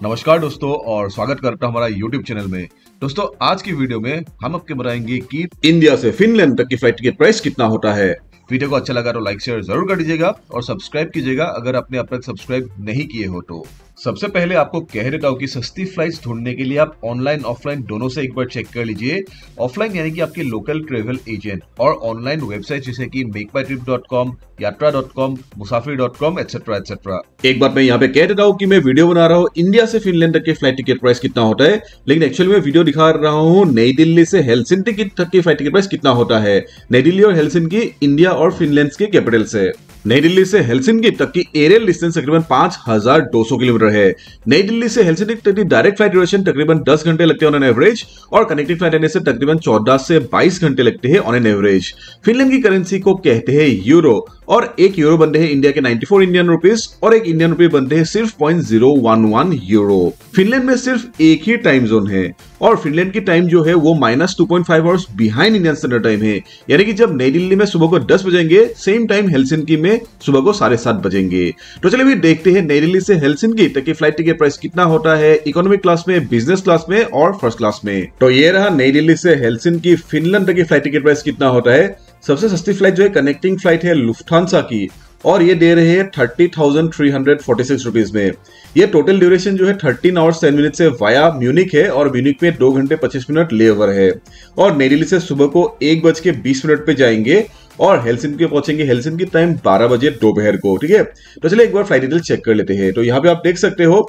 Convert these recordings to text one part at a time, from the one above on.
नमस्कार दोस्तों और स्वागत करता हूं हमारा YouTube चैनल में। दोस्तों आज की वीडियो में हम आपके बताएंगे कि इंडिया से फिनलैंड तक की फ्लाइट टिकट प्राइस कितना होता है। वीडियो को अच्छा लगा तो लाइक शेयर जरूर कर दीजिएगा और सब्सक्राइब कीजिएगा अगर आपने अब तक सब्सक्राइब नहीं किए हो तो। सबसे पहले आपको कह देता हूं कि सस्ती फ्लाइट्स ढूंढने के लिए आप ऑनलाइन ऑफलाइन दोनों से एक बार चेक कर लीजिए। ऑफलाइन यानी कि आपके लोकल ट्रेवल एजेंट और ऑनलाइन वेबसाइट जैसे कि मेकमाईट्रिप.com, यात्रा.com, मुसाफिर.com एटसेट्रा एटसेट्रा। एक बात मैं यहाँ पे कह देता हूँ कि मैं वीडियो बना रहा हूँ इंडिया से फिनलैंड तक के फ्लाइट टिकट प्राइस कितना होता है, लेकिन एक्चुअली मैं वीडियो दिखा रहा हूँ नई दिल्ली से हेलसिंकी तक की फ्लाइट टिकट प्राइस कितना होता है। नई दिल्ली और हेलसिंकी इंडिया और फिनलैंड के कैपिटल से। नई दिल्ली से हेलसिंकी तक की एरियल डिस्टेंस तकरीबन 5200 किलोमीटर है। नई दिल्ली से हेलसिंकी तक की डायरेक्ट फ्लाइट ड्यूरेशन तकरीबन 10 घंटे लगते हैं ऑन एन एवरेज और कनेक्टिंग फ्लाइट आने से तकरीबन 14 से 22 घंटे लगते हैं ऑन एन एवरेज। फिनलैंड की करेंसी को कहते हैं यूरो और एक यूरो बनते हैं इंडिया के 94 इंडियन रुपीस और एक इंडियन रुपये बनते हैं सिर्फ 0.011 यूरो। फिनलैंड में सिर्फ एक ही टाइम जोन है और फिनलैंड की टाइम जो है वो -2.5 hours behind Indian standard time है, यानी कि जब नई दिल्ली में सुबह को 10 बजेंगे सेम टाइम हेलसिंकी में सुबह को 7:30 बजेंगे। तो चलिए भी देखते हैं नई दिल्ली से हेलसिंकी तक की फ्लाइट टिकट प्राइस कितना होता है इकोनॉमिक क्लास में, बिजनेस क्लास में और फर्स्ट क्लास में। तो ये रहा नई दिल्ली से हेलसिंकी फिनलैंड तक की फ्लाइट टिकट प्राइस कितना होता है। सबसे सस्ती फ्लाइट जो है कनेक्टिंग फ्लाइट है लुफ्थांसा की और ये दे रहे हैं 30,346 रुपीज में। ये टोटल ड्यूरेशन जो है 13 आवर्स 10 मिनट से वाया म्यूनिक है और म्यूनिक में 2 घंटे 25 मिनट लेओवर है और नई दिल्ली से सुबह को 1:20 पे जाएंगे और हेलसिंकी पहुंचेंगे हेलसिंकी टाइम 12 बजे दोपहर को। ठीक है, तो चलिए एक बार फ्लाइट डिटेल चेक कर लेते हैं। तो यहाँ पे आप देख सकते हो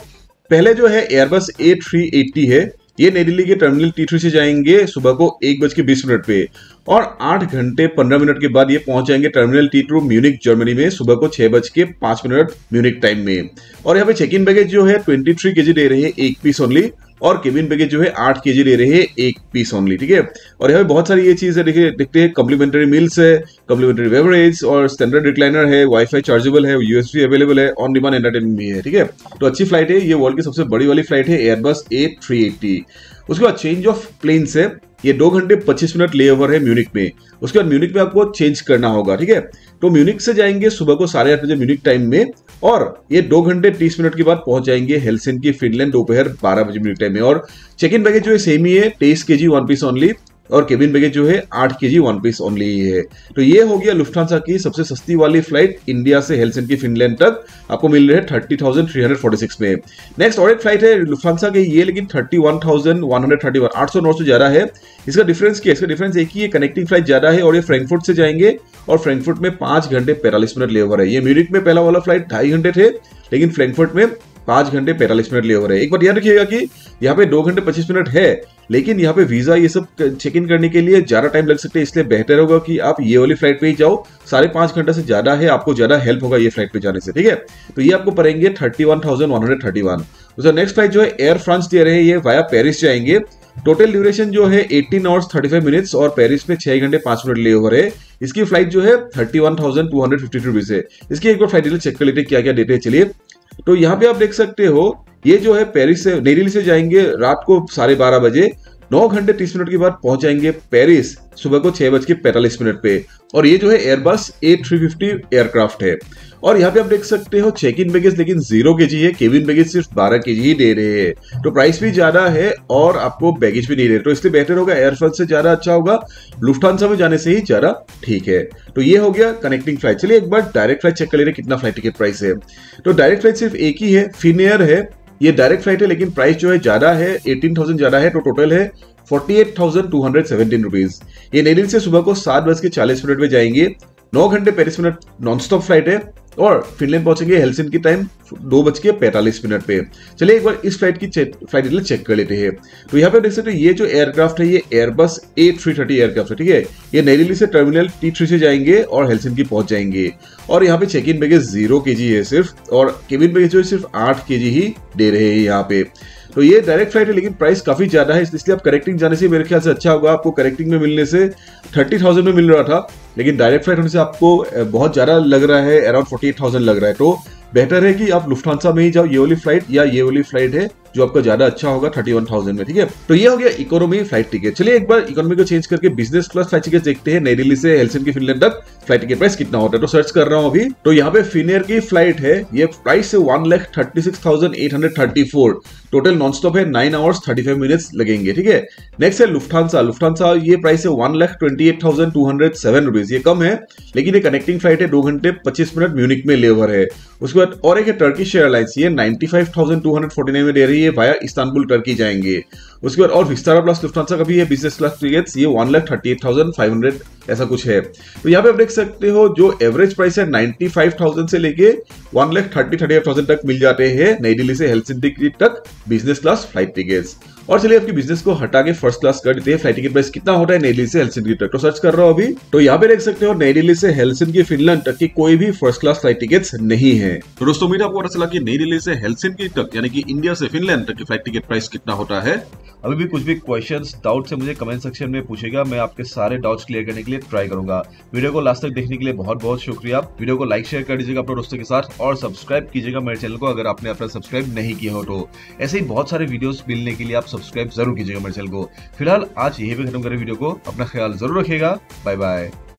पहले जो है एयरबस A380 है, ये नई दिल्ली के टर्मिनल T3 से जाएंगे सुबह को 1:20 पे और 8 घंटे 15 मिनट के बाद ये पहुंच जाएंगे टर्मिनल T2 म्यूनिक जर्मनी में सुबह को 6:05 म्यूनिक टाइम में। और यहाँ पे चेक इन बैगेज जो है 23 केजी दे रहे हैं एक पीस ओनली और केबिन बैगेज जो है 8 केजी दे रहे हैं एक पीस ओनली। ठीक है, और यहाँ पे बहुत सारी ये चीज है, देखिए देखते हैं कम्प्लीमेंट्री मील्स है, कम्प्लीमेंट्री बेवरेज और स्टैंडर्ड रिक्लाइनर है, वाईफाई चार्जेबल है, यूएसबी अवेलेबल है, ऑन डिमांड एंटरटेनमेंट भी है। ठीक है, तो अच्छी फ्लाइट है, ये वर्ल्ड की सबसे बड़ी वाली फ्लाइट है एयरबस A380। उसके बाद चेंज ऑफ प्लेन्स है, ये 2 घंटे 25 मिनट लेओवर है म्यूनिक में। उसके बाद म्यूनिक में आपको चेंज करना होगा। ठीक है, तो म्यूनिक से जाएंगे सुबह को 8:30 बजे म्यूनिक टाइम में और ये 2 घंटे 30 मिनट के बाद पहुंच जाएंगे हेलसिंकी फिनलैंड दोपहर 12 बजे म्यूनिक टाइम में। और चेक इन बैगेज जो है सेम ही है, 23 केजी 1 पीस ओनली और केबिन बैगेज जो है 8 केजी 1 पीस ओनली है। तो ये हो गया लुफ्थांसा की सबसे सस्ती वाली फ्लाइट इंडिया से हेलसिंकी फिनलैंड तक आपको मिल रही है 30,346 में। नेक्स्ट और एक फ्लाइट है लुफ्थांसा की ये, लेकिन 31,131 809 से ज्यादा है। इसका डिफरेंस क्या है? इसका डिफरेंस एक ही है, कनेक्टिंग फ्लाइट ज्यादा है और ये फ्रैंकफर्ट से जाएंगे और फ्रैंकफर्ट में 5 घंटे 45 मिनट लेओवर है। ये म्यूनिक में पहला वाला फ्लाइट 2.5 घंटे थे, लेकिन फ्रैंकफर्ट में 5 घंटे 45 मिनट लेओवर है। एक बात याद रखिएगा कि यहाँ पे 2 घंटे 25 मिनट है, लेकिन यहाँ पे वीजा ये सब चेक इन करने के लिए ज्यादा टाइम लग सकते हैं, इसलिए बेहतर होगा कि आप ये वाली फ्लाइट पे ही जाओ। 5.5 घंटा से ज्यादा है, आपको ज्यादा हेल्प होगा ये फ्लाइट पे जाने से। ठीक है, तो ये आपको पड़ेंगे 31,131। तो नेक्स्ट फ्लाइट जो है एयर फ्रांस दे रहे हैं, ये वाया पेरिस जाएंगे। टोटल ड्यूरेशन जो है 18 आवर्स 35 मिनट्स और पेरिस में 6 घंटे 5 मिनट लेओवर है। इसकी फ्लाइट जो है 31,252 रुपीज है। इसकी एक बार फ्लाइट डिटेल चेक कर लेते हैं क्या क्या देते हैं। चलिए, तो यहाँ पे आप देख सकते हो ये जो है पेरिस से नई दिल्ली से जाएंगे रात को 12:30 बजे, 9 घंटे 30 मिनट के बाद पहुंच जाएंगे पेरिस सुबह को 6:45 पे और ये जो है एयरबस A350 एयरक्राफ्ट है। और यहाँ पे आप देख सकते हो चेक इन बैगेज लेकिन 0 केजी है, केबिन बैगेज सिर्फ 12 केजी ही दे रहे हैं। तो प्राइस भी ज्यादा है और आपको बैगेज भी नहीं दे रहे, तो इसलिए बेहतर होगा एयर फ्रांस से ज्यादा अच्छा होगा, लुफ्थांसा में जाने से ही ज्यादा ठीक है। तो ये हो गया कनेक्टिंग फ्लाइट। चलिए एक बार डायरेक्ट फ्लाइट चेक कर ले रहे कितना फ्लाइट टिकट प्राइस है। तो डायरेक्ट फ्लाइट सिर्फ एक ही है, फिनएयर है, ये डायरेक्ट फ्लाइट है लेकिन प्राइस जो है ज्यादा है, 18,000 ज्यादा है। तो टोटल है 48,217 रुपीज। ये नई दिल्ली से सुबह को 7:40 में जाएंगे, 9 घंटे 35 मिनट नॉन स्टॉप फ्लाइट है और फिनलैंड पहुंचेंगे हेलसिंकी टाइम 2:45 पे। चलिए एक बार इस फ्लाइट की फ्लाइट डिटेल चेक कर लेते हैं। तो यहाँ पे देख सकते हैं ये जो एयरक्राफ्ट है ये एयरबस A330 एयरक्राफ्ट है। ठीक है, ये नई दिल्ली से टर्मिनल T3 से जाएंगे और हेलसिंकी पहुंच जाएंगे और यहाँ पे चेक इन बैगेज 0 केजी है सिर्फ और केबिन बैगेज जो है सिर्फ 8 केजी ही दे रहे हैं यहाँ पे। तो ये डायरेक्ट फ्लाइट है लेकिन प्राइस काफी ज्यादा है, इसलिए आप कनेक्टिंग जाने से मेरे ख्याल से अच्छा होगा। आपको कनेक्टिंग में मिलने से 30,000 में मिल रहा था, लेकिन डायरेक्ट फ्लाइट होने से आपको बहुत ज्यादा लग रहा है, अराउंड 48,000 लग रहा है। तो बेहतर है कि आप लुफ्थांसा में ही जाओ, ये वाली फ्लाइट या ये वाली फ्लाइट है जो आपका ज्यादा अच्छा होगा 31,000 में। ठीक है, तो ये हो गया इकोनॉमी फ्लाइट टिकट। चलिए एक बार इकोनॉमी को चेंज करके बिजनेस क्लास फ्लाइट टिकट देखते हैं। नई दिल्ली से हेलसिंकी फिनलैंड तक फ्लाइट टिकट प्राइस कितना होता है, तो सर्च कर रहा हूं अभी। तो यहाँ पे फिनेयर की फ्लाइट है, ये प्राइस है 1,36,834। टोटल नॉन स्टॉप है, 9 आवर्स 35 मिनट्स लगेंगे। ठीक है, नेक्स्ट है लुफ्थांसा। लुफ्थांसा ये प्राइस है 1,28,207 रुपीज। ये कम है लेकिन ये कनेक्टिंग फ्लाइट है, 2 घंटे 25 मिनट म्यूनिक में लेवर है। उसके बाद और एक है टर्किश एयरलाइंस, ये 95,249 में दे रही है, वाया इस्तांबुल टर्की जाएंगे। उसके बाद और विस्तारा प्लस लुफ्थांसा का भी है बिजनेस क्लास टिकट्स, ये 1,38,500 ऐसा कुछ है। तो यहाँ पे आप देख सकते हो जो एवरेज प्राइस है 95,000 से लेके 1,30,000 तक मिल जाते हैं नई दिल्ली से हेलसिंकी तक बिजनेस क्लास फ्लाइट टिकट्स। और चलिए आपकी बिजनेस को हटा के फर्स्ट क्लास कर देते हैं, फ्लाइट टिकट प्राइस कितना होता है नई दिल्ली से हेलसिंकी तक। तो सर्च कर रहा हूं अभी, तो यहाँ पे देख सकते हो नई दिल्ली से हेलसिंकी फिनलैंड तक की कोई भी फर्स्ट क्लास फ्लाइट टिकट्स नहीं है। तो दोस्तों उम्मीद आपको पता चला कि नई दिल्ली से हेलसिंकी तक यानी कि इंडिया से फिनलैंड तक की फ्लाइट टिकट प्राइस कितना होता है। अभी भी कुछ भी क्वेश्चंस डाउट से मुझे कमेंट सेक्शन में पूछेगा, मैं आपके सारे डाउट्स क्लियर करने के लिए ट्राई करूंगा। वीडियो को लास्ट तक देखने के लिए बहुत बहुत शुक्रिया। वीडियो को लाइक शेयर कर दीजिएगा अपने दोस्तों के साथ और सब्सक्राइब कीजिएगा मेरे चैनल को अगर आपने अपना सब्सक्राइब नहीं किया हो तो। ऐसे ही बहुत सारे वीडियोस मिलने के लिए आप सब्सक्राइब जरूर कीजिएगा मेरे चैनल को। फिलहाल आज यही पे खत्म करें वीडियो को, अपना ख्याल जरूर रखिएगा, बाय बाय।